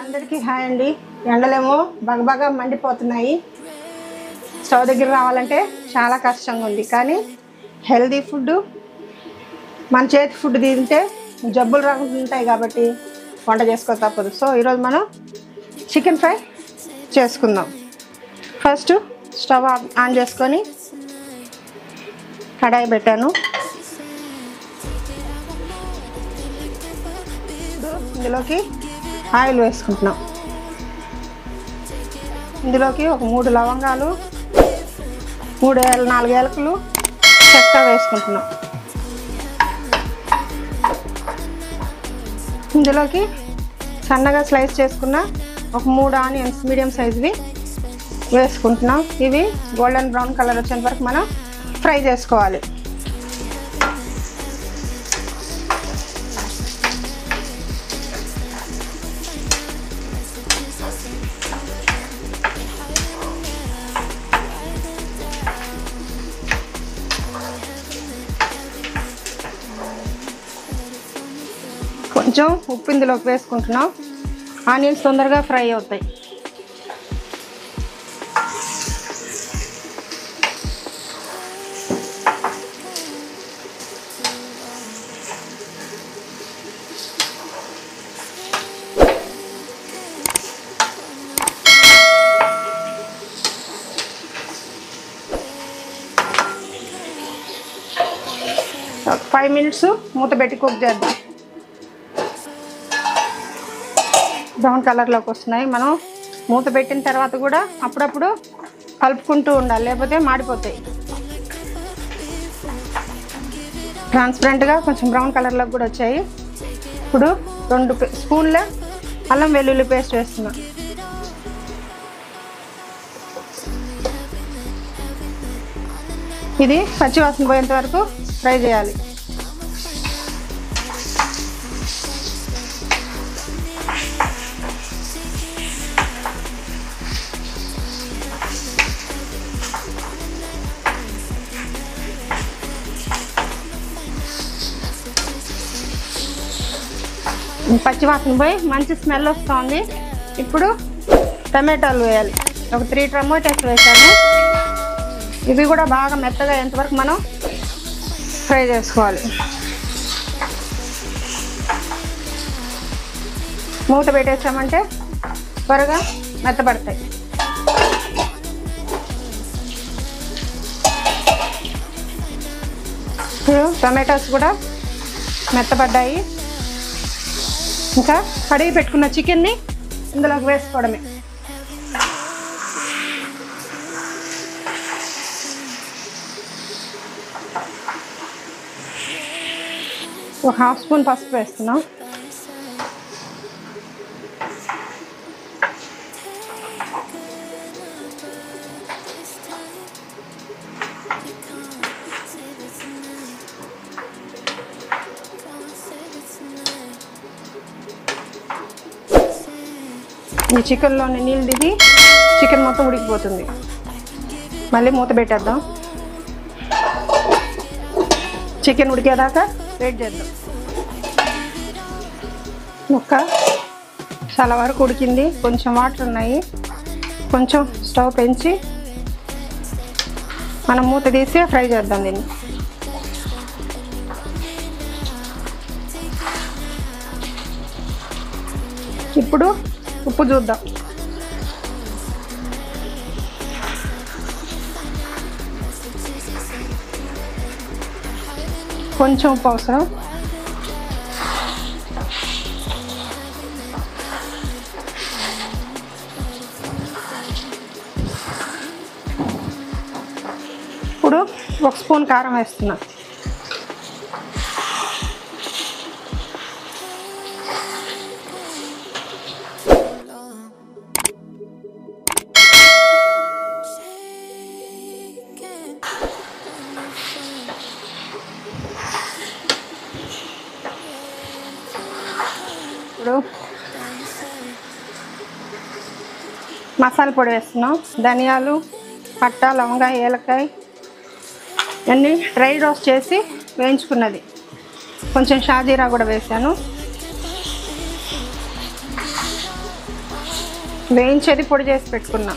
అందరికీ హాయ్ అండి. ఎండలేమో బాగా మండిపోతున్నాయి. స్టవ్ దగ్గర రావాలంటే చాలా కష్టంగా ఉంది. కానీ హెల్దీ ఫుడ్, మన చేతి ఫుడ్ తింటే జబ్బులు రాకుంటాయి కాబట్టి వంట చేసుకో తప్పదు. సో ఈరోజు మనం చికెన్ ఫ్రై చేసుకుందాం. ఫస్ట్ స్టవ్ ఆన్ చేసుకొని కడాయి పెట్టాను. ఇందులోకి ఆయిల్ వేసుకుంటున్నాం. ఇందులోకి ఒక 3 లవంగాలు, 4 ఏలకులు, చెక్క వేసుకుంటున్నాం. ఇందులోకి సన్నగా స్లైస్ చేసుకున్న ఒక 3 ఆనియన్స్ మీడియం సైజువి వేసుకుంటున్నాం. ఇవి గోల్డెన్ బ్రౌన్ కలర్ వచ్చేంత వరకు మనం ఫ్రై చేసుకోవాలి. కొంచెం ఉప్పు ఇందులోకి వేసుకుంటున్నాం. ఆనియన్స్ తొందరగా ఫ్రై అవుతాయి. ఒక 5 మినిట్స్ మూత పెట్టి కుక్ చేద్దాం. బ్రౌన్ కలర్లోకి వస్తున్నాయి. మనం మూత పెట్టిన తర్వాత కూడా అప్పుడప్పుడు కలుపుకుంటూ ఉండాలి, లేకపోతే మాడిపోతాయి. ట్రాన్స్పరెంట్గా కొంచెం బ్రౌన్ కలర్లోకి కూడా వచ్చాయి. ఇప్పుడు 2 స్పూన్ల అల్లం వెల్లుల్లి పేస్ట్ వేస్తున్నా. ఇది పచ్చివాసన పోయేంత వరకు ఫ్రై చేయాలి. పచ్చివాసన పోయి మంచి స్మెల్ వస్తుంది. ఇప్పుడు టమాటాలు వేయాలి. ఒక 3 టమాటాస్ వేసాము. ఇవి కూడా బాగా మెత్తగా అయ్యేంతవరకు మనం ఫ్రై చేసుకోవాలి. మూత పెట్టేసామంటే త్వరగా మెత్తపడతాయి. ఇప్పుడు టమాటాస్ కూడా మెత్తపడ్డాయి. ఇంకా కడిగి పెట్టుకున్న చికెన్ని ఇందులోకి వేసుకోవడమే. ఒక 1/2 స్పూన్ పసుపు వేస్తున్నాం. ఈ చికెన్లోని నీళ్ళు దిగి చికెన్ మొత్తం ఉడికిపోతుంది. మళ్ళీ మూత పెట్టేద్దాం. చికెన్ ఉడికేదాకా వెయిట్ చేద్దాం. ముక్క చాలా వరకు ఉడికింది. కొంచెం వాటర్ ఉన్నాయి. కొంచెం స్టవ్ పెంచి మనం మూత తీసి ఫ్రై చేద్దాం దీన్ని. ఇప్పుడు ఉప్పు చూద్దాం. కొంచెం ఉప్పు అవసరం. ఇప్పుడు 1 స్పూన్ కారం వేస్తున్నా. ఇప్పుడు మసాలా పొడి వేస్తున్నాం. ధనియాలు, పట్ట, లవంగా, ఏలకాయ అన్నీ డ్రై రోస్ట్ చేసి వేయించుకున్నది. కొంచెం షాజీరా కూడా వేసాను. వేయించేది పొడి చేసి పెట్టుకున్నా.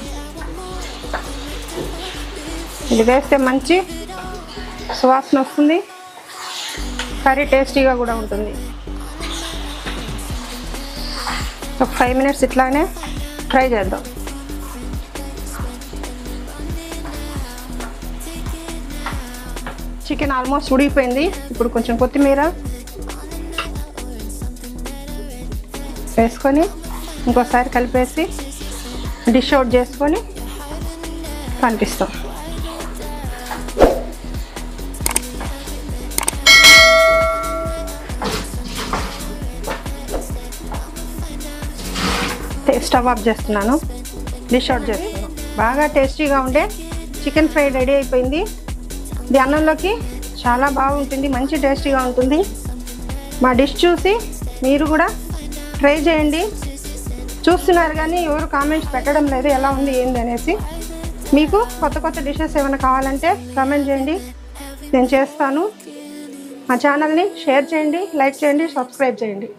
ఇది వేస్తే మంచి సువాసన వస్తుంది, కర్రీ టేస్టీగా కూడా ఉంటుంది. ఒక 5 minutes ఇట్లానే ఫ్రై చేద్దాం. చికెన్ ఆల్మోస్ట్ ఉడికిపోయింది. ఇప్పుడు కొంచెం కొత్తిమీర వేసుకొని ఇంకోసారి కలిపేసి డిష్ అవుట్ చేసుకొని కనిపిస్తాం. స్టవ్ ఆఫ్ చేస్తున్నాను, డిష్ అవుట్ చేస్తున్నాను. బాగా టేస్టీగా ఉండే చికెన్ ఫ్రై రెడీ అయిపోయింది. ఇది అన్నంలోకి చాలా బాగుంటుంది, మంచి టేస్టీగా ఉంటుంది. మా డిష్ చూసి మీరు కూడా ట్రై చేయండి. చూస్తున్నారు కానీ ఎవరు కామెంట్స్ పెట్టడం లేదు ఎలా ఉంది ఏంది అనేసి. మీకు కొత్త కొత్త డిషెస్ ఏమైనా కావాలంటే కామెంట్ చేయండి, నేను చేస్తాను. మా ఛానల్ని షేర్ చేయండి, లైక్ చేయండి, సబ్స్క్రైబ్ చేయండి.